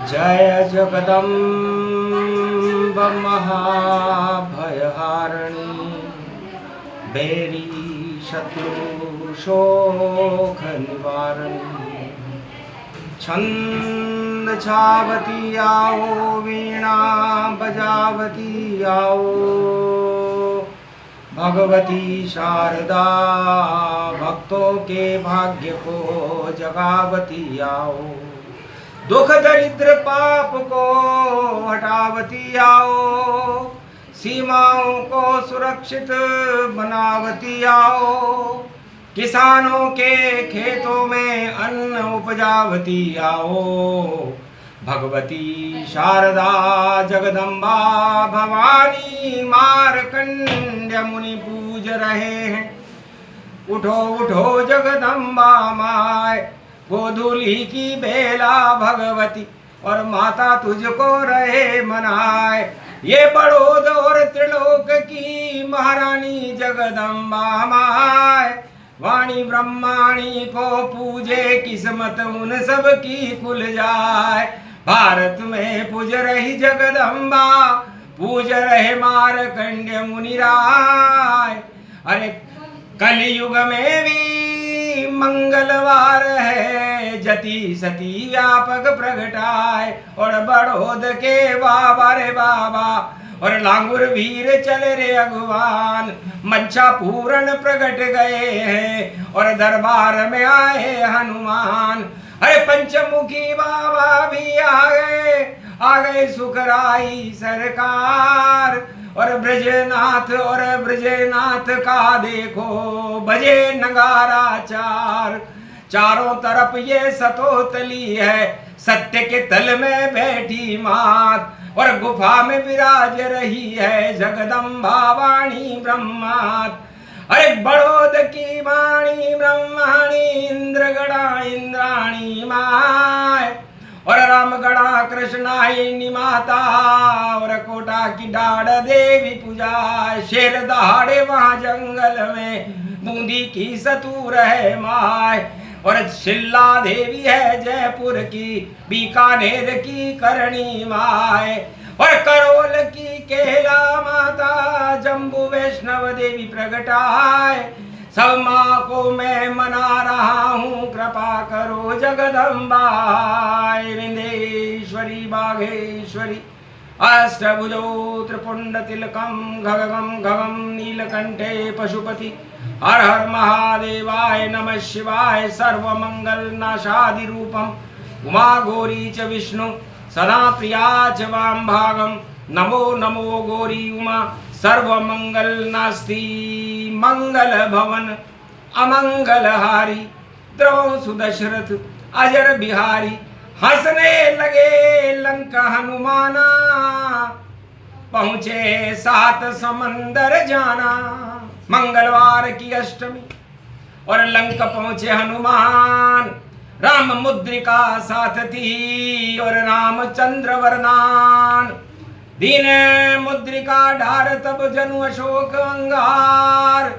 जय जगदम्ब महाभयहारिणी बेरी शत्रु शोक निवारणी छंद छावती आओ वीणा बजावती आओ भगवती शारदा भक्तों के भाग्य को जगावती आओ दुख दरिद्र पाप को हटावती आओ सीमाओं को सुरक्षित बनावती आओ किसानों के खेतों में अन्न उपजावती आओ भगवती शारदा जगदम्बा भवानी मार्कंड्य मुनि पूज रहे हैं उठो उठो जगदम्बा माय गोधूली की बेला भगवती और माता तुझको रहे मनाए ये बड़ोद और त्रिलोक की महारानी जगदम्बा माय वाणी ब्रह्माणी को पूजे किस्मत उन सब की खुल जाए भारत में पूज रही जगदम्बा पूज रहे मार्कंड्य मुनिराय अरे कलयुग में भी मंगलवार है जति सती व्यापक प्रगटाए और बड़ोद के बाबा रे बाबा और लांगुर वीर चले रे अगवान मंचा पूर्ण प्रगट गए हैं और दरबार में आए हनुमान अरे पंचमुखी बाबा भी आ गए सुखराई सरकार और ब्रजनाथ का देखो बजे नगारा चारों तरफ ये सतोतली है सत्य के तल में बैठी मात और गुफा में विराज रही है जगदम्बा वाणी ब्रह्मात अरे बड़ोद की वाणी ब्रह्माणी इंद्रगड़ा इंद्राणी माय और रामगढ़ा कृष्णायनी माता और कोटा की डाड़ देवी पूजा शेर दहाड़े वहां जंगल में बूंदी की सतूर है माय और शिल्ला देवी है जयपुर की बीकानेर की करणी माय और करोल की केला माता जम्बू वैष्णव देवी प्रगटाए सब माँ को मैं मना रहा हूँ कृपा करो जगदम्बा विंदेश्वरी बाघेश्वरी अष्टभुजो त्रिपुंड तिलकम गगम गगम नीलकंठे पशुपति हर हर महादेवाय नमः शिवाय सर्वमंगल नाशादि रूपम उमा गौरी च विष्णु सदा प्रिया च वाम भागम नमो नमो गौरी उमा सर्वमंगल नास्ति मंगल भवन अमंगल हारी द्रव सुदशरथ अजर बिहारी हंसने लगे लंका हनुमाना पहुंचे सात समंदर जाना मंगलवार की अष्टमी और लंका पहुंचे हनुमान राम मुद्रिका साथ थी और रामचंद्र वरदान दीन मुद्रिका ढार तब जनु अशोक अंगार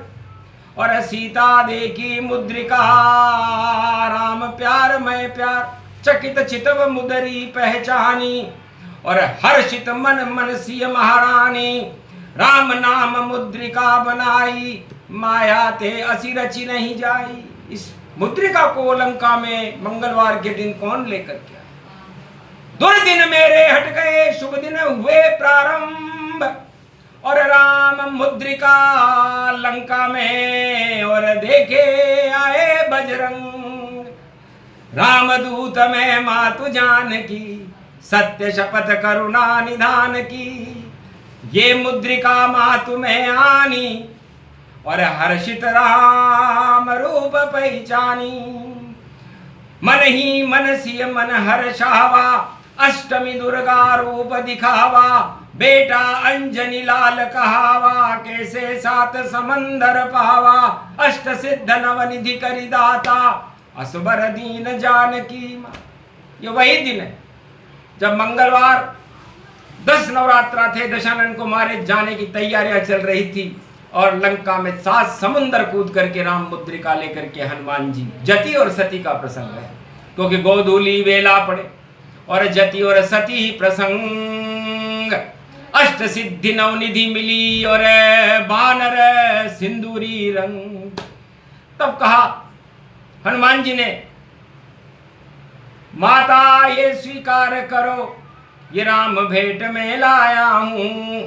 और सीता देखी मुद्रिका राम प्यार मैं प्यार चकित चितव मुदरी पहचानी और हर्षित मन मनसीय महारानी राम नाम मुद्रिका बनाई माया ते असी रची नहीं जाई इस मुद्रिका को लंका में मंगलवार के दिन कौन लेकर के आया दुर्दिन मेरे हट गए शुभ दिन हुए प्रारंभ और राम मुद्रिका लंका में और देखे आए बजरंग रामदूत में मातु जानकी सत्य शपथ करुणा निधान की ये मुद्रिका मातु में आनी और हर्षित राम रूप पहचानी मन ही मन सिय मन हर्षावा अष्टमी दुर्गा रूप दिखावा बेटा अंजनी लाल कहावा कैसे सात समंदर पावा अष्ट सिद्ध नवनिधि करी दाता असबर दीन जानकी मां ये वही दिन है जब मंगलवार 10 नवरात्रा थे दशानन को मारे जाने की तैयारियां चल रही थी और लंका में 7 समुंदर कूद करके राम मुद्रिका लेकर के हनुमान जी जति और सती का प्रसंग है क्योंकि गोधूली वेला पड़े और जति और सती प्रसंग, अष्ट सिद्धि नवनिधि मिली और बानर सिंदूरी रंग। तब कहा हनुमान जी ने, माता ये स्वीकार करो, ये राम भेंट में लाया हूं,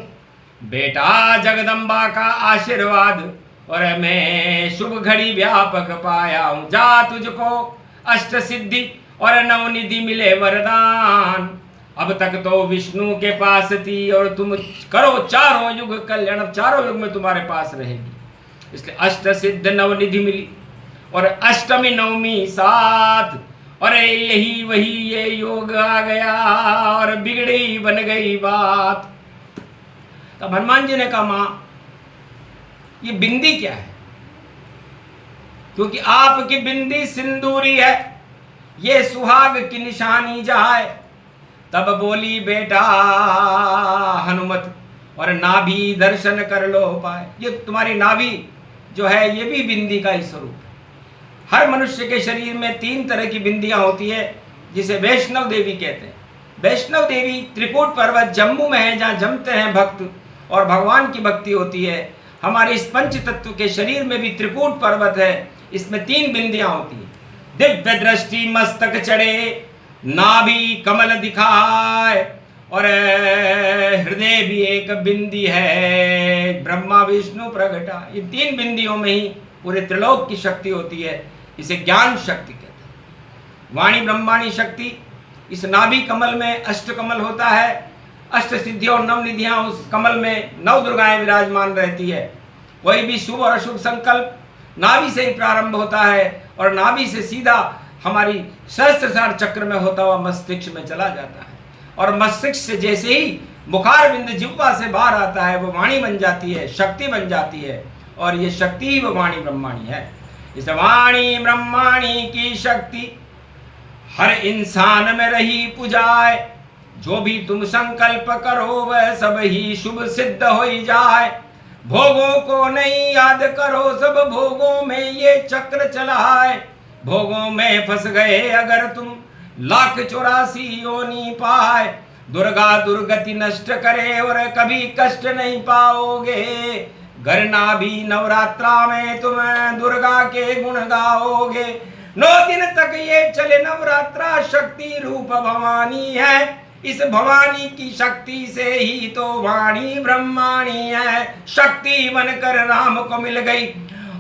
बेटा जगदम्बा का आशीर्वाद और मैं शुभ घड़ी व्यापक पाया हूं। जा तुझको अष्ट सिद्धि और नवनिधि मिले वरदान, अब तक तो विष्णु के पास थी और तुम करो चारों युग कल्याण, अब चारों युग में तुम्हारे पास रहेगी। इसलिए अष्ट सिद्ध नवनिधि मिली और अष्टमी नवमी साथ, और यही वही ये योग आ गया और बिगड़ी बन गई बात। तब हनुमान जी ने कहा, मां ये बिंदी क्या है? क्योंकि आपकी बिंदी सिंदूरी है, ये सुहाग की निशानी जाए। तब बोली, बेटा हनुमत, और नाभि दर्शन कर लो पाए। ये तुम्हारी नाभि जो है ये भी बिंदी का ही स्वरूप है। हर मनुष्य के शरीर में 3 तरह की बिंदियां होती है, जिसे वैष्णव देवी कहते हैं। वैष्णव देवी त्रिकूट पर्वत जम्मू में है, जहाँ जमते हैं भक्त और भगवान की भक्ति होती है। हमारे इस पंच तत्व के शरीर में भी त्रिकूट पर्वत है, इसमें 3 बिंदियां होती है। दिव्य दृष्टि मस्तक चढ़े, नाभि कमल दिखाए, और हृदय भी एक बिंदी है, ब्रह्मा विष्णु प्रगटा। ये 3 बिंदियों में ही पूरे त्रिलोक की शक्ति होती है। इसे ज्ञान शक्ति कहते हैं। वाणी ब्रह्माणी शक्ति, इस नाभि कमल में अष्ट कमल होता है, अष्ट सिद्धियों और नवनिधियां उस कमल में 9 दुर्गाएं विराजमान रहती है। कोई भी शुभ और अशुभ संकल्प नाभि से ही प्रारंभ होता है और नाभि से सीधा हमारी सहस्त्रसार चक्र में होता हुआ मस्तिष्क में चला जाता है, और मस्तिष्क से जैसे ही मुखार बिंद जिह्वा से बाहर आता है वो वाणी बन जाती है, शक्ति बन जाती है, और ये शक्ति ही वो वाणी ब्रह्माणी है। इस वाणी ब्रह्माणी की शक्ति हर इंसान में रही पुजाए, जो भी तुम संकल्प करो वह सब ही शुभ सिद्ध हो जाए। भोगों को नहीं याद करो, सब भोगों में ये चक्र चलाए। भोगों में फंस गए अगर तुम, 1,84 योनि पाए। दुर्गा दुर्गति नष्ट करे और कभी कष्ट नहीं पाओगे। घर नाभि नवरात्रा में तुम दुर्गा के गुण गाओगे। 9 दिन तक ये चले नवरात्रा, शक्ति रूप भवानी है। इस भवानी की शक्ति से ही तो वाणी ब्रह्माणी है। शक्ति बनकर राम को मिल गई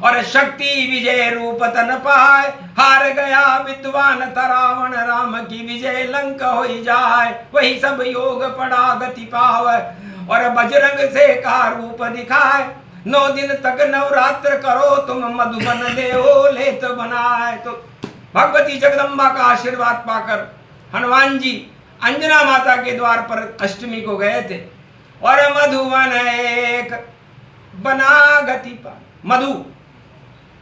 और शक्ति विजय रूप तन पाए। हार गया विद्वान रावण, राम की विजय लंका हो जाए। वही सब योग पड़ा गति पावे और बजरंग से का रूप दिखाए। 9 दिन तक नवरात्र करो तुम, मधुबन देहो लेत बनाए। तो भगवती जगदम्बा का आशीर्वाद पाकर हनुमान जी अंजना माता के द्वार पर अष्टमी को गए थे और मधुवन एक बना गति पा। मधु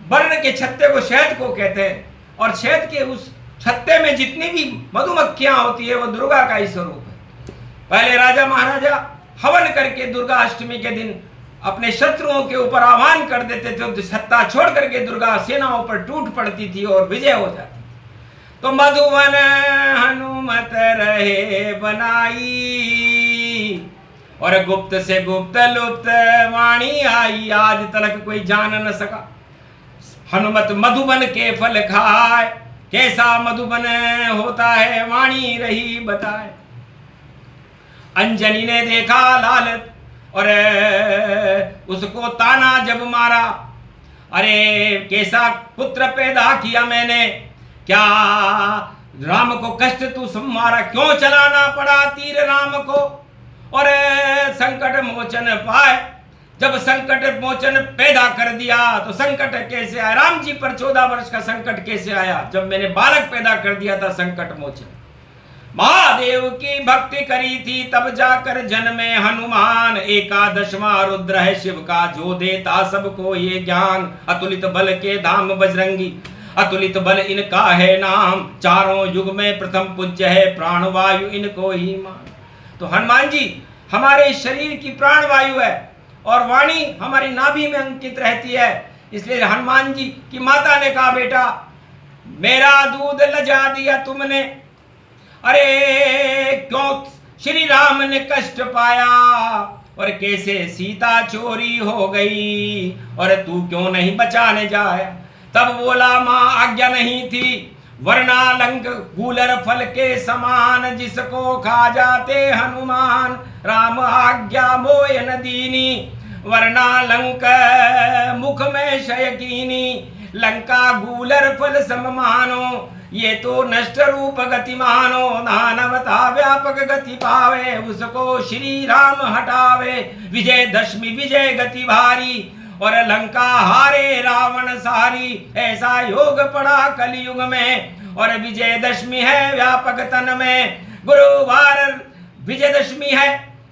वर्ण के छत्ते को शहद को कहते हैं, और शहद के उस छत्ते में जितनी भी मधुमक्खियां होती है वो दुर्गा का ही स्वरूप है। पहले राजा महाराजा हवन करके दुर्गा अष्टमी के दिन अपने शत्रुओं के ऊपर आह्वान कर देते थे, तो सत्ता छोड़ करके दुर्गा सेनाओं पर टूट पड़ती थी और विजय हो जाती। तो मधुवन हनुमत रहे बनाई और गुप्त से गुप्त लुप्त वाणी आई। आज तक कोई जान न सका हनुमत मधुबन के फल खाए। कैसा मधुबन होता है वाणी रही बताए। अंजनी ने देखा लालच और उसको ताना जब मारा, अरे कैसा पुत्र पैदा किया मैंने, क्या राम को कष्ट तू संवारा, क्यों चलाना पड़ा तीर राम को और संकट मोचन पाए। जब संकट मोचन पैदा कर दिया तो संकट कैसे आया, राम जी पर 14 वर्ष का संकट कैसे आया, जब मैंने बालक पैदा कर दिया था संकट मोचन। महादेव की भक्ति करी थी तब जाकर जन्मे हनुमान। 11वां रुद्र है शिव का जो देता सबको ये ज्ञान। अतुलित बल के धाम बजरंगी, अतुलित बल इनका है नाम। चारों युग में प्रथम पूज्य है, प्राणवायु इनको ही मान। तो हनुमान जी हमारे शरीर की प्राणवायु है और वाणी हमारी नाभि में अंकित रहती है। इसलिए हनुमान जी की माता ने कहा, बेटा मेरा दूध लजा दिया तुमने, अरे क्यों श्री राम ने कष्ट पाया और कैसे सीता चोरी हो गई और तू क्यों नहीं बचाने जाया। तब बोला मां आज्ञा नहीं थी वरना लंक गूलर फल के समान जिसको खा जाते हनुमान। राम आज्ञा मोय न दीनी वरना लंक मुख में शयकीनी। लंका गूलर फल सम मानो ये तो नष्ट रूप गति मानो। दानवता व्यापक गति पावे उसको श्री राम हटावे। विजय दशमी विजय गति भारी और लंका हारे रावण सारी। ऐसा योग पड़ा कलयुग में और विजय दशमी है व्यापक तन में। गुरुवार विजय दशमी है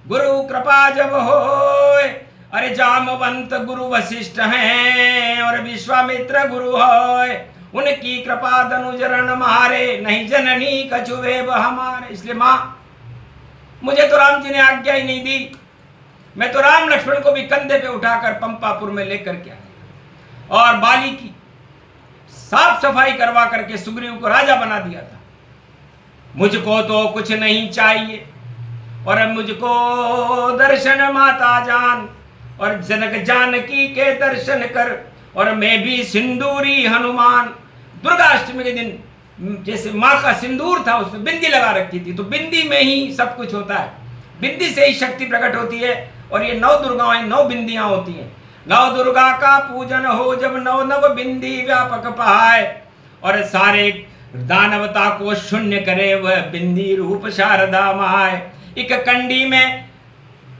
गुरु कृपा जब होए। अरे जामवंत गुरु वशिष्ठ हैं और विश्वामित्र गुरु होए। उनकी कृपा धनुजरण मारे नहीं जननी कछुवे हमारे। इसलिए मां मुझे तो राम जी ने आज्ञा ही नहीं दी। मैं तो राम लक्ष्मण को भी कंधे पे उठाकर पंपापुर में लेकर के आया और बाली की साफ सफाई करवा करके सुग्रीव को राजा बना दिया था। मुझको तो कुछ नहीं चाहिए और मुझको दर्शन माता जान और जनक जानकी के दर्शन कर और मैं भी सिंदूरी हनुमान। दुर्गाष्टमी के दिन जैसे माँ का सिंदूर था उसमें बिंदी लगा रखी थी तो बिंदी में ही सब कुछ होता है। बिंदी से ही शक्ति प्रकट होती है और ये 9 दुर्गाएं 9 बिंदियां होती हैं। 9 दुर्गा का पूजन हो जब 9 नव बिंदी व्यापक पाए और सारे दानवता को शून्य करे वह बिंदी रूप शारदा माए। एक कंडी में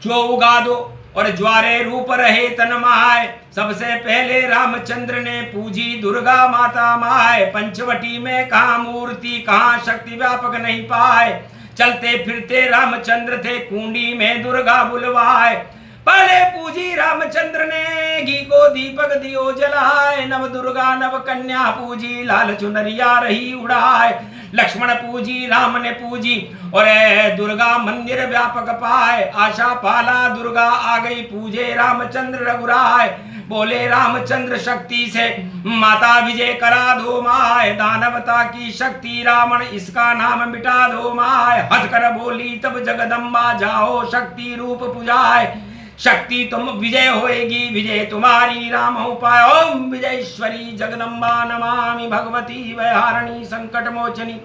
जो उगा दो और ज्वारे रूप रहे तन माय। सबसे पहले रामचंद्र ने पूजी दुर्गा माता माय। पंचवटी में कहाँ मूर्ति कहाँ शक्ति व्यापक नहीं पाए। चलते फिरते रामचंद्र थे कुंडी में दुर्गा बुलवाए। पहले पूजी रामचंद्र ने घी को दीपक दियो जलाए। नव दुर्गा नव कन्या पूजी लाल चुनरिया रही उड़ाए। लक्ष्मण पूजी राम ने पूजी और दुर्गा मंदिर व्यापक पाए। आशा पाला दुर्गा आ गई पूजे रामचंद्र रघुराय। बोले रामचंद्र शक्ति से माता विजय करा दो माय। दानवता की शक्ति रावण इसका नाम मिटा दो माय। हंस कर बोली तब जगदम्बा जाओ शक्ति रूप पुजाए। शक्ति तुम विजय होएगी विजय तुम्हारी राम हो पाए। ओम विजयेश्वरी जगदम्बा नमामि भगवती वैहारणी संकट मोचनी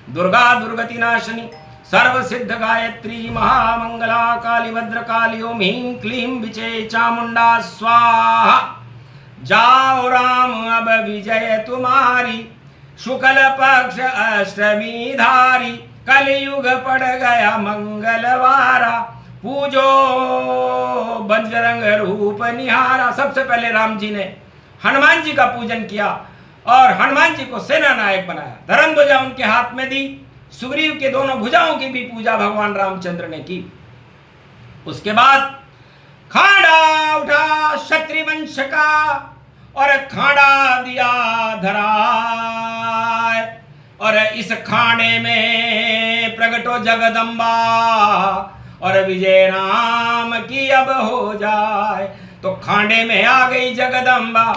दुर्गा दुर्गति नाशनी सर्व सिद्ध गायत्री महामंगला काली भद्रकाली ओम ह्रीं क्लीं विजय चामुंडा स्वाहा। जाओ राम अब विजय तुम्हारी शुक्ल पक्ष अष्टमी धारी। कलयुग पड़ गया मंगलवारा पूजो बजरंग रूप निहारा। सबसे पहले राम जी ने हनुमान जी का पूजन किया और हनुमान जी को सेना नायक बनाया। धर्म ध्वजा उनके हाथ में दी। सुग्रीव के दोनों भुजाओं की भी पूजा भगवान रामचंद्र ने की। उसके बाद खाड़ा उठा क्षत्रिय वंश का और खाड़ा दिया धराए और इस खाने में प्रगटो जगदम्बा और विजय नाम की अब हो जाए। तो खांडे में आ गई जगदम्बा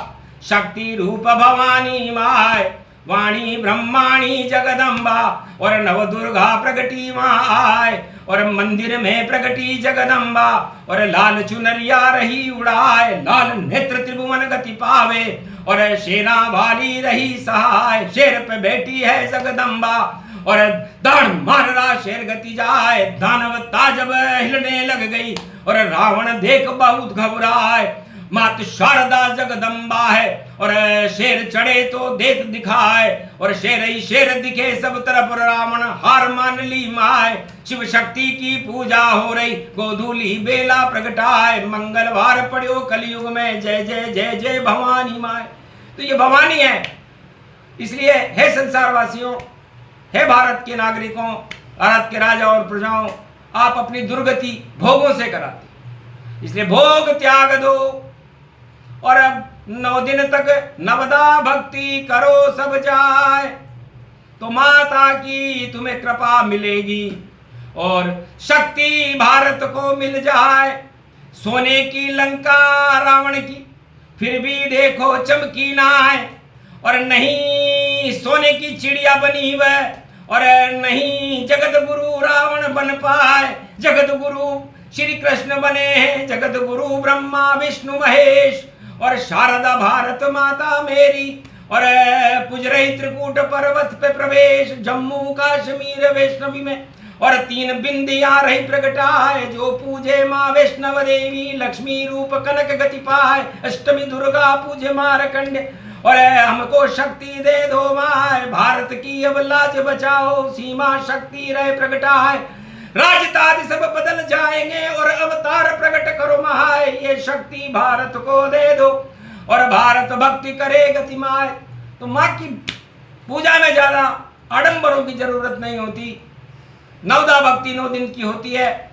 शक्ति रूप भवानी माय। वाणी ब्रह्माणी जगदम्बा और नव दुर्गा प्रगटी माँ आए और मंदिर में प्रगटी जगदम्बा और लाल चुनरिया रही उड़ाए। लाल नेत्र त्रिभुवन गति पावे और शेरा वाली रही सहाय। शेर पे बैठी है जगदम्बा और दाढ़ मार रहा शेर गति जाए। दानवता जब हिलने लग गई और रावण देख बहुत घबराए। मात शारदा जगदम्बा है और शेर चढ़े तो देख दिखाए और शेर ही शेर दिखे सब तरफ। रावण हार मान ली माय। शिव शक्ति की पूजा हो रही गोधूली बेला प्रगटाए। मंगलवार पड़ो कलयुग में जय जय जय जय भवानी माय। तो ये भवानी है। इसलिए हे संसार वासियों हे भारत के नागरिकों भारत के राजा और प्रजाओं आप अपनी दुर्गति भोगों से कराते। इसलिए भोग त्याग दो और अब 9 दिन तक नवदा भक्ति करो सब जाए तो माता की तुम्हें कृपा मिलेगी और शक्ति भारत को मिल जाए। सोने की लंका रावण की फिर भी देखो चमकी ना है और नहीं सोने की चिड़िया बनी वह और नहीं जगत गुरु रावण बन पाए, जगत गुरु श्री कृष्ण बने हैं, जगत गुरु ब्रह्मा विष्णु महेश और शारदा भारत माता मेरी, और पूज रही त्रिकूट पर्वत पे प्रवेश, जम्मू कश्मीर वैष्णवी में, और 3 बिंदियां रही प्रगटाए, जो पूजे माँ वैष्णव देवी, लक्ष्मी रूप कनक गति पाए, अष्टमी दुर्गा पूजे मारकंड, और हमको शक्ति दे दो माए, भारत की अब लाज बचाओ, सीमा शक्ति रहे प्रगटाए, राज ताज सब बदल जाएंगे और अवतार प्रकट करो माए, ये शक्ति भारत को दे दो और भारत भक्ति करे गति माए। तो माँ की पूजा में ज्यादा आडंबरों की जरूरत नहीं होती, नवदा भक्ति 9 दिन की होती है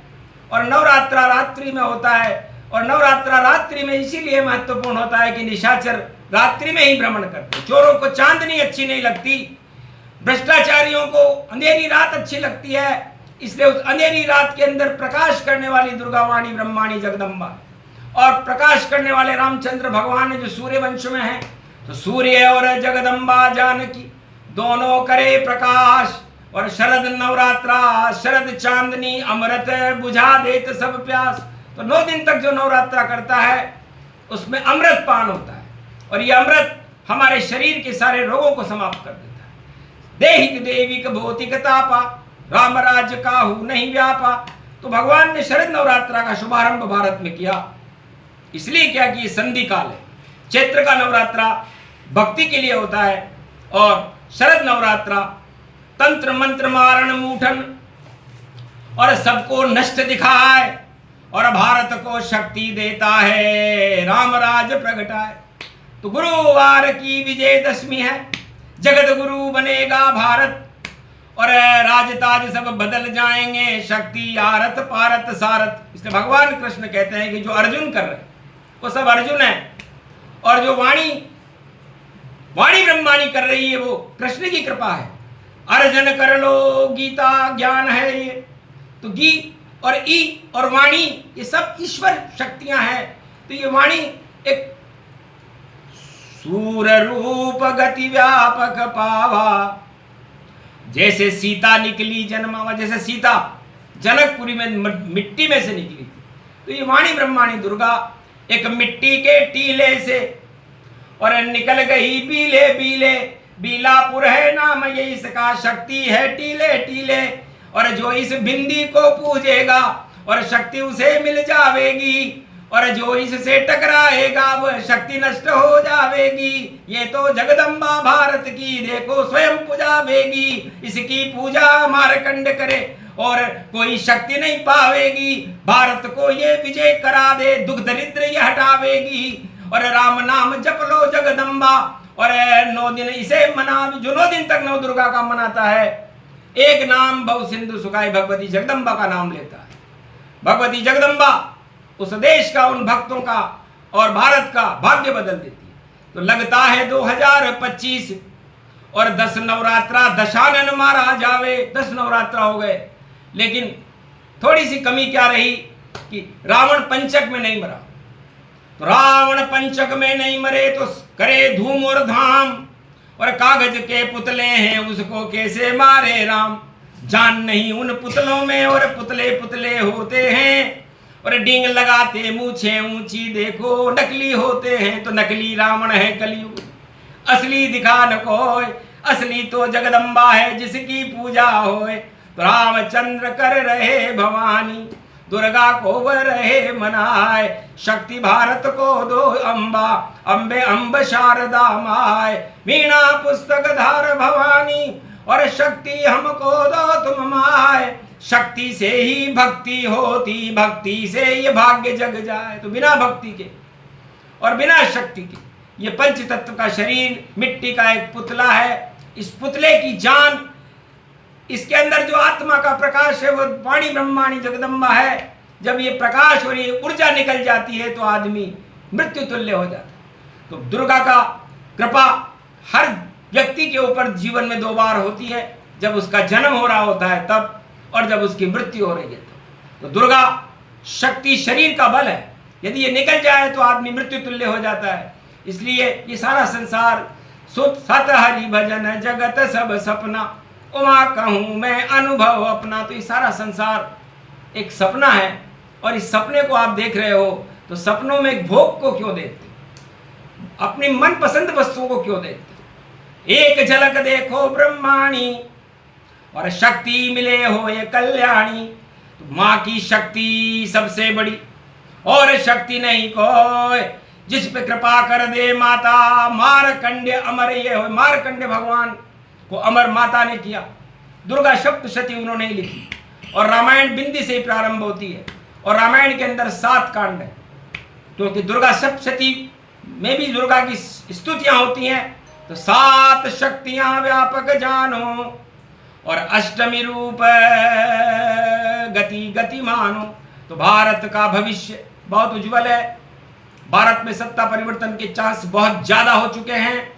और नवरात्रा रात्रि में होता है, और नवरात्रा रात्रि में इसीलिए महत्वपूर्ण होता है कि निशाचर रात्रि में ही भ्रमण करते, चोरों को चांदनी अच्छी नहीं लगती, भ्रष्टाचारियों को अंधेरी रात अच्छी लगती है, इसलिए उस अंधेरी रात के अंदर प्रकाश करने वाली दुर्गा वाणी ब्रह्माणी जगदम्बा, और प्रकाश करने वाले रामचंद्र भगवान जो सूर्य वंश में है, तो सूर्य और जगदम्बा जानकी दोनों करे प्रकाश, और शरद नवरात्रा शरद चांदनी अमृत बुझा देत सब प्यास। तो 9 दिन तक जो नवरात्रा करता है उसमें अमृत पान होता है, और ये अमृत हमारे शरीर के सारे रोगों को समाप्त कर देता है। देहिक देविक भौतिक तापा, राम राज्य काहू नहीं व्यापा। तो भगवान ने शरद नवरात्रा का शुभारंभ भारत में किया, इसलिए क्या कि संधि काल है, चैत्र का नवरात्रा भक्ति के लिए होता है, और शरद नवरात्रा तंत्र मंत्र मारण मूठन और सबको नष्ट दिखाए, और भारत को शक्ति देता है, राम राज प्रगटाए। तो गुरुवार की विजयदशमी है, जगत गुरु बनेगा भारत, और राजताज सब बदल जाएंगे, शक्ति आरत पारत सारत। इसलिए भगवान कृष्ण कहते हैं कि जो अर्जुन कर रहे हैं वो सब अर्जुन है, और जो वाणी ब्रह्माणी कर रही है वो कृष्ण की कृपा है। अर्जन कर लो गीता ज्ञान है ये, तो गी और ई और वाणी ये सब ईश्वर शक्तियां हैं। तो ये वाणी एक सूर रूप गति व्यापक पावा, जैसे सीता निकली जन्मावा, जैसे सीता जनकपुरी में मिट्टी में से निकली थी, तो ये वाणी ब्रह्माणी दुर्गा एक मिट्टी के टीले से और निकल गई बीले बीले, बीलापुर है नाम ये इसका, शक्ति है टीले टीले, और जो इस बिंदी को पूजेगा और शक्ति उसे मिल जावेगी, और जो इससे टकराएगा वह शक्ति नष्ट हो जावेगी। ये तो जगदम्बा भारत की देखो स्वयं पूजावेगी, इसकी पूजा मारकंड करे और कोई शक्ति नहीं पावेगी, भारत को ये विजय करा दे, दुख दरिद्र ये हटावेगी। और राम नाम जप लो जगदम्बा, और 9 दिन इसे मना, जो 9 दिन तक 9 दुर्गा का मनाता है, एक नाम बहु सिंधु सुखाई भगवती जगदम्बा का नाम लेता है। भगवती जगदम्बा उस देश का, उन भक्तों का और भारत का भाग्य बदल देती है। तो लगता है 2025 और 10 नवरात्रा दशानन मारा जावे, 10 नवरात्रा हो गए, लेकिन थोड़ी सी कमी क्या रही कि रावण पंचक में नहीं मरा। तो रावण पंचक में नहीं मरे तो करे धूम और धाम, और कागज के पुतले हैं उसको कैसे मारे राम, जान नहीं उन पुतलों में और पुतले पुतले होते हैं, और डींग लगाते मूछे ऊंची देखो नकली होते हैं। तो नकली रावण है कलयुग, असली दिखा न कोई, असली तो जगदम्बा है जिसकी पूजा होए। तो रामचंद्र कर रहे भवानी, दुर्गा को वह रहे मनाए, शक्ति भारत को दो अम्बा, अम्बे अम्ब शारदा माय, वीणा पुस्तक धार भवानी, और शक्ति हमको दो तुम माय। शक्ति से ही भक्ति होती, भक्ति से ये भाग्य जग जाए। तो बिना भक्ति के और बिना शक्ति के ये पंच तत्व का शरीर मिट्टी का एक पुतला है, इस पुतले की जान, इसके अंदर जो आत्मा का प्रकाश है वो वाणी ब्रह्माणी जगदम्बा है। जब ये प्रकाश और ये ऊर्जा निकल जाती है तो आदमी मृत्यु तुल्य हो जाता है। तो दुर्गा का कृपा हर व्यक्ति के ऊपर जीवन में 2 बार होती है, जब उसका जन्म हो रहा होता है तब, और जब उसकी मृत्यु हो रही है तब। तो दुर्गा शक्ति शरीर का बल है, यदि ये निकल जाए तो आदमी मृत्यु तुल्य हो जाता है। इसलिए ये सारा संसार सुत सत हरि भजन जगत सब सपना, उमा कहूँ मैं अनुभव अपना। तो ये सारा संसार एक सपना है, और इस सपने को आप देख रहे हो तो सपनों में एक भोग को क्यों देखते, अपनी मनपसंद वस्तुओं को क्यों देखते। एक झलक देखो ब्रह्माणी और शक्ति मिले हो ये कल्याणी। तो माँ की शक्ति सबसे बड़ी और शक्ति नहीं कोई, जिस पे कृपा कर दे माता। मारकंडे अमर ये हो, मारकंडे भगवान को अमर माता ने किया। दुर्गा सप्तशती उन्होंने ही लिखी, और रामायण बिंदी से ही प्रारंभ होती है, और रामायण के अंदर 7 कांड है, क्योंकि दुर्गा सप्तशती में भी दुर्गा की स्तुतियां होती हैं। तो 7 शक्तियां व्यापक जानो और अष्टमी रूप गति गति मानो। तो भारत का भविष्य बहुत उज्जवल है। भारत में सत्ता परिवर्तन के चांस बहुत ज्यादा हो चुके हैं,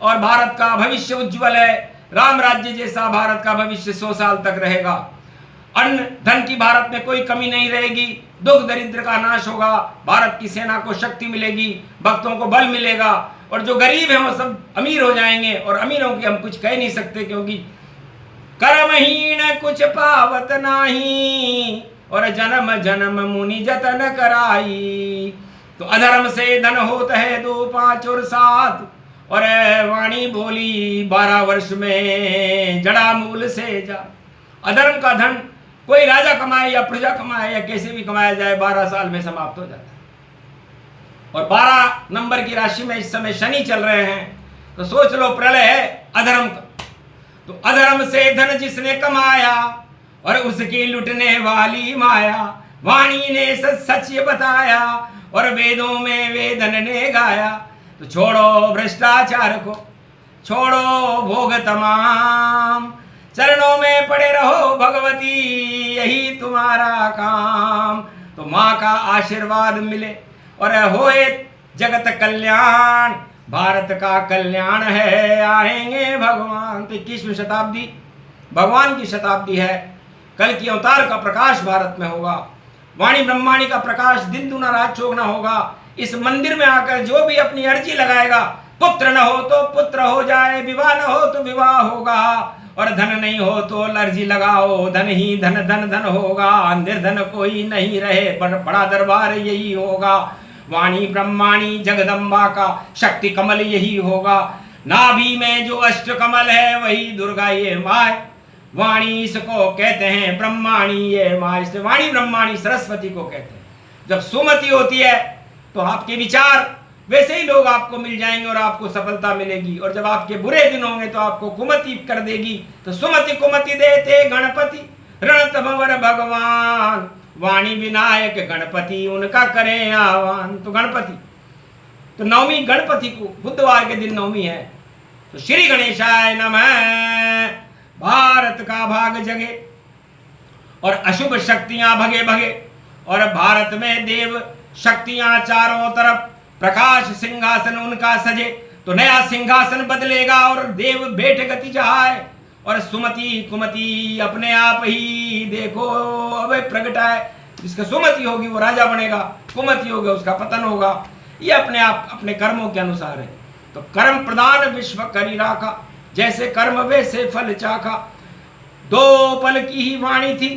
और भारत का भविष्य उज्जवल है। राम राज्य जैसा भारत का भविष्य 100 साल तक रहेगा। अन्न धन की भारत में कोई कमी नहीं रहेगी। दुख दरिद्र का नाश होगा। भारत की सेना को शक्ति मिलेगी, भक्तों को बल मिलेगा, और जो गरीब हैं वो सब अमीर हो जाएंगे। और अमीरों की हम कुछ कह नहीं सकते, क्योंकि कर्महीन कुछ पावत नाही और जन्म जन्म मुनि जतन कराई। तो अधर्म से धन होता है 2, 5 और 7, और वाणी बोली 12 वर्ष में जड़ा मूल से जा। अधर्म का धन कोई राजा कमाए या प्रजा कमाए या कैसे भी कमाया जाए 12 साल में समाप्त हो जाता है। और 12 नंबर की राशि में इस समय शनि चल रहे हैं, तो सोच लो प्रलय है अधर्म का। तो अधर्म से धन जिसने कमाया और उसकी लुटने वाली माया। वाणी ने सच बताया और वेदों में वेदन ने गाया। तो छोड़ो भ्रष्टाचार को, छोड़ो भोग तमाम, चरणों में पड़े रहो भगवती, यही तुम्हारा काम। तो माँ का आशीर्वाद मिले और होए जगत कल्याण। भारत का कल्याण है, आएंगे भगवान। तो 21वीं शताब्दी भगवान की शताब्दी है। कल की अवतार का प्रकाश भारत में होगा। वाणी ब्रह्माणी का प्रकाश दिन दुना रात चौगुना होगा। इस मंदिर में आकर जो भी अपनी अर्जी लगाएगा, पुत्र न हो तो पुत्र हो जाए, विवाह न हो तो विवाह होगा, और धन नहीं हो तो अर्जी लगाओ, धन ही धन धन धन होगा। निर्धन कोई नहीं रहे, बड़ा दरबार यही होगा। वाणी ब्रह्माणी जगदम्बा का शक्ति कमल यही होगा। नाभि में जो अष्ट कमल है वही दुर्गा ये माँ। वाणी इसको कहते हैं, ब्रह्माणी ये माँ। इसलिए वाणी ब्रह्माणी सरस्वती को कहते हैं। जब सुमति होती है तो आपके विचार वैसे ही लोग आपको मिल जाएंगे और आपको सफलता मिलेगी। और जब आपके बुरे दिन होंगे तो आपको कुमति कर देगी। तो सुमति कुमति देते गणपति, रणतमवर भगवान। वाणी विनायक गणपति, उनका करें आह्वान। तो गणपति, तो नवमी गणपति को बुधवार के दिन नवमी है। तो श्री गणेशाय नमः। भारत का भाग जगे और अशुभ शक्तियां भगे भगे, और भारत में देव शक्तियां चारों तरफ। प्रकाश सिंहासन उनका सजे, तो नया सिंहासन बदलेगा और देव बैठ गति जाए। और सुमति कुमति अपने आप ही देखो अब प्रगट है। जिसका सुमति होगी वो राजा बनेगा, कुमति होगा उसका पतन होगा। ये अपने आप अपने कर्मों के अनुसार है। तो कर्म प्रदान विश्व करी राखा, जैसे कर्म वैसे फल चाखा। 2 पल की ही वाणी थी,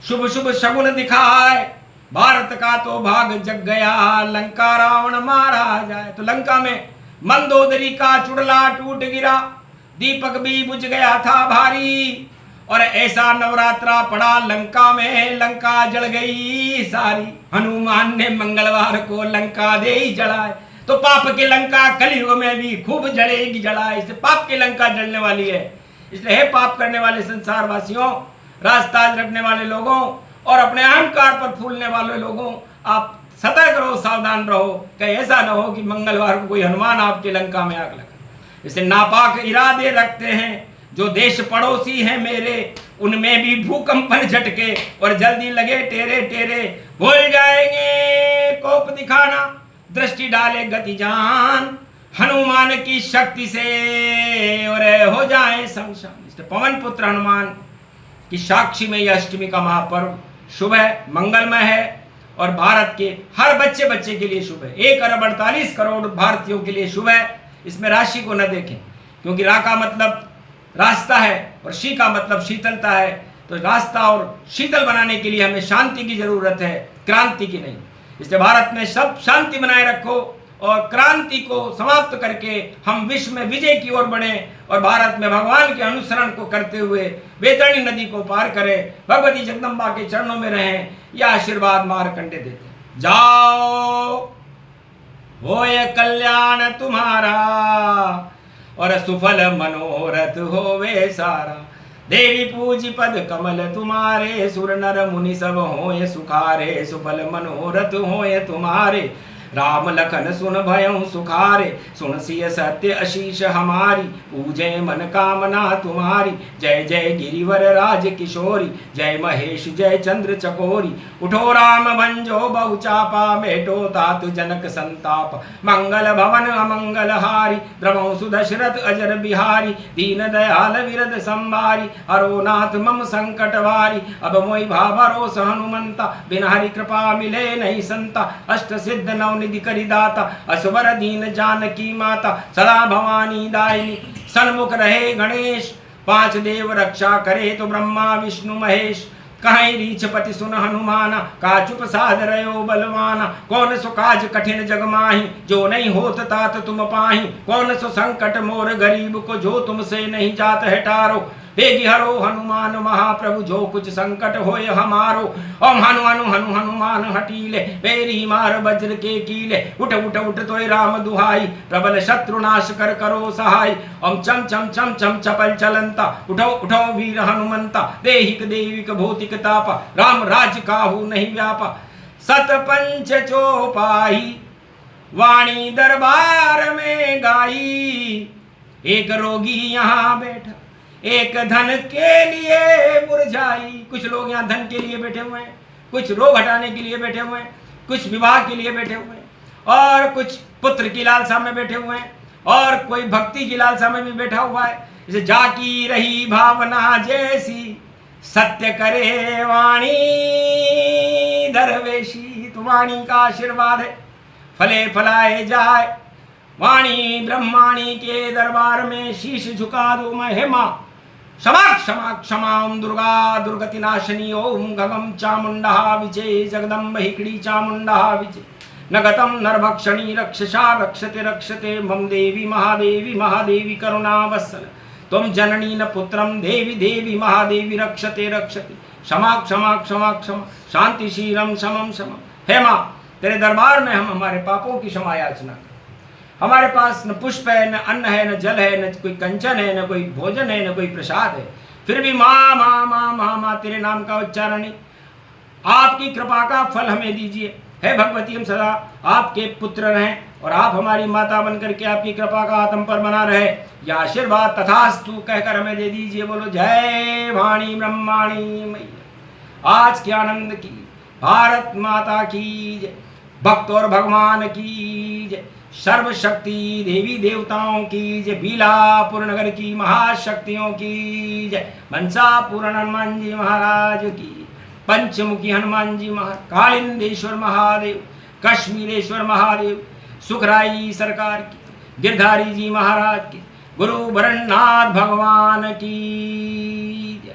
शुभ शुभ शगुन दिखाए। भारत का तो भाग जग गया, लंका रावण मारा जाए। तो लंका में मंदोदरी का चुड़ला टूट गिरा, दीपक भी बुझ गया था भारी। और ऐसा नवरात्रा पड़ा लंका में, लंका जल गई सारी। हनुमान ने मंगलवार को लंका दे ही जलाए। तो पाप की लंका कलयुग में भी खूब जलेगी जलाए। इसलिए पाप की लंका जलने वाली है। इसलिए हे पाप करने वाले संसार वासियों, राजताज रखने वाले लोगों और अपने अहंकार पर फूलने वाले लोगों, आप सतर्क रहो, सावधान रहो। कहीं ऐसा न हो कि मंगलवार को कोई हनुमान आपकी लंका में आग लगा। इसे नापाक इरादे रखते हैं जो देश पड़ोसी हैं मेरे, उनमें भी भूकंपन झटके और जल्दी लगे टेरे टेरे। भूल जाएंगे कोप दिखाना, दृष्टि डाले गति जान, हनुमान की शक्ति से और हो जाए शमशान। पवन पुत्र हनुमान की साक्षी में यह अष्टमी का महापर्व शुभ है, मंगलमय है, और भारत के हर बच्चे बच्चे के लिए शुभ है। 1 अरब 48 करोड़ भारतीयों के लिए शुभ है। इसमें राशि को न देखें, क्योंकि रा का मतलब रास्ता है और शी का मतलब शीतलता है। तो रास्ता और शीतल बनाने के लिए हमें शांति की जरूरत है, क्रांति की नहीं। इसलिए भारत में सब शांति बनाए रखो और क्रांति को समाप्त करके हम विश्व में विजय की ओर बढ़ें और भारत में भगवान के अनुसरण को करते हुए बैतरणी नदी को पार करें, भगवती जगदम्बा के चरणों में रहें। यह आशीर्वाद मार्कंडे देते हैं। जाओ होए कल्याण तुम्हारा और सुफल मनोरथ होवे सारा। देवी पूजी पद कमल तुम्हारे, सुर नर मुनि सब होए सुखारे। सुफल मनोरथ होए तुम्हारे, राम लखन सुन भयं सुखारे। सुन सिय सत्य आशीष हमारी, पूजे मन कामना तुम्हारी। जय जय गिरिवर राज किशोरी, जय महेश जय चंद्र चकोरी। उठो राम भंजो बहु चापा, मेटो तातु जनक संताप। मंगल भवन अमंगल हारी, द्रवौ सुदशरथ अजर बिहारी। दीन दयाल विरद संभारी, हरो नाथ मम संकट वारी। अब मोहि भाभरोस हनुमंता, बिन हरि कृपा मिले नहीं संता। अष्ट सिद्ध नव निधि करि दाता, असवर दीन जानकी माता। सदा भवानी दायिनी, सन्मुख रहे गणेश। पांच देव रक्षा करे तो ब्रह्मा विष्णु महेश। कहीं रीछ पति सुन हनुमाना, का चुप साध रयो बलवाना। कौन सो काज कठिन जग माही, जो नहीं होत तात तुम पाही। कौन सो संकट मोर गरीब को, जो तुमसे नहीं जात है टारो। बेगी हरो हनुमान महाप्रभु, जो कुछ संकट होय हमारो। ओम हनु हनु हनु हनुमान हटीले, बेरी मार वज्र के कीले। उठ उठ उठ तोय राम दुहाई, प्रबल शत्रु नाश कर करो सहाय। ओम चम चम चम चम चपल चलंता, उठो उठो वीर हनुमंता। देहिक देविक भौतिक तापा, राम राज काहू नहीं व्यापा। सत पंच चौपाई, वाणी दरबार में गाई। एक रोगी यहाँ बैठा, एक धन के लिए मुरझाई। कुछ लोग यहाँ धन के लिए बैठे हुए हैं, कुछ रोग हटाने के लिए बैठे हुए हैं, कुछ विवाह के लिए बैठे हुए हैं, और कुछ पुत्र की लालसा में बैठे हुए हैं, और कोई भक्ति की लालसा में भी बैठा हुआ है। जैसे जाकी रही भावना जैसी, सत्य करे वाणी दरवेशी। तो वाणी का आशीर्वाद है, फले फलाए जाए। वाणी ब्रह्माणी के दरबार में शीश झुका दो मैं, हे मां क्षमा क्षमा क्षमा। ओम दुर्गा दुर्गति नाशिनी, ओम गगम चामुंडा विजय। जगदम्ब हिकड़ी चामुंडा विजय। नगतम नरभक्षणी रक्षसा रक्षते रक्षते। मम देवी महादेवी महादेवी करुणावत्सल। तुम जननी न पुत्रम, देवी देवी महादेवी रक्षते रक्षते। क्षमा क्षमा क्षमा क्षमा, शांतिशीलम समम समम। हे मां, तेरे दरबार में हम हमारे पापों की क्षमा याचना करें। हमारे पास न पुष्प है, न अन्न है, न जल है, न कोई कंचन है, न कोई भोजन है, न कोई प्रसाद है। फिर भी माँ माँ माँ माँ माँ तेरे नाम का उच्चारण नहीं। आपकी कृपा का फल हमें दीजिए। हे भगवती, हम सदा आपके पुत्र रहें और आप हमारी माता बनकर के आपकी कृपा का हाथ हम पर बना रहे। यह आशीर्वाद तथास्तु कहकर हमें दे दीजिए। बोलो जय वाणी ब्रह्माणी मैया। आज के आनंद की भारत माता की जय, भक्त और भगवान की जय, सर्वशक्ति देवी देवताओं की जय, बीलापुर नगर की महाशक्तियों की जय, मनसापुर हनुमान जी महाराज की, पंचमुखी हनुमान जी महाराज, कालिंदेश्वर महादेव, कश्मीरेश्वर महादेव, सुखराई सरकार की, गिरधारी जी महाराज की, गुरु बरन्नाथ भगवान की।